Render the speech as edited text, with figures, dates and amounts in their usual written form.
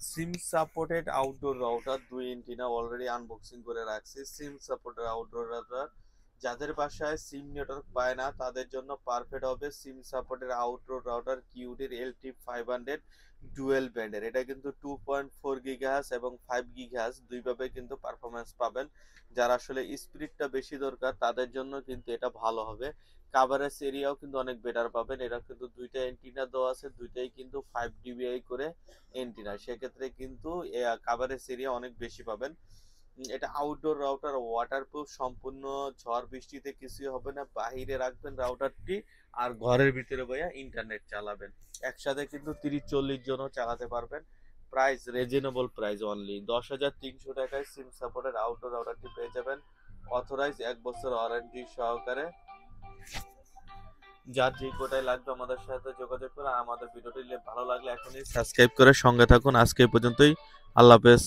সিম supported outdoor router 2 antenna already unboxing করে রাখছি। সিম supported outdoor router যাদের বাসায় সিম নেটওয়ার্ক পায় না তাদের জন্য পারফেক্ট হবে সিম সাপোর্টেড আউটডোর রাউটার কিউডির এলটি 500 ডুয়েল ব্যান্ডের। এটা কিন্তু 2.4 গিগাহার্টজ এবং 5 গিগাহার্টজ দুইভাবে কিন্তু পারফরমেন্স পাবেন। যারা আসলে স্পিডটা বেশি দরকার তাদের জন্য কিন্তু এটা ভালো হবে। কাভারেজ এরিয়াও কিন্তু অনেক বেটার পাবেন। এটা কিন্তু দুইটা এন্টিনা দেওয়া আছে, দুইটাই কিন্তু 5 ডিবিআই করে এন্টিনা, সেক্ষেত্রে কিন্তু কাভারেজ এরিয়া অনেক বেশি পাবেন। এটা আউটডোর রাউটার, ওয়াটারপ্রুফ, সম্পূর্ণ ঝড় বৃষ্টিতে কিছুই হবে না। বাহিরে রাখবেন রাউটারটি আর ঘরের ভিতরে বইয়া ইন্টারনেট চালাবেন। একসাথে কিন্তু 30-40 জনও চালাতে পারবেন। প্রাইস রিজনেবল প্রাইস, অনলি 10,300 টাকায় সিম সাপোর্টের আউটডোর রাউটারটি পেয়ে যাবেন। অথরাইজ 1 বছর ওয়ারেন্টি সহকারে। যার যে কোটায় লাগবে আমাদের সাথে যোগাযোগ করে। আমাদের ভিডিওটি ভালো লাগলে এখনই সাবস্ক্রাইব করে সঙ্গে থাকুন। আজকে এই পর্যন্তই। আল্লাহ হাফেজ।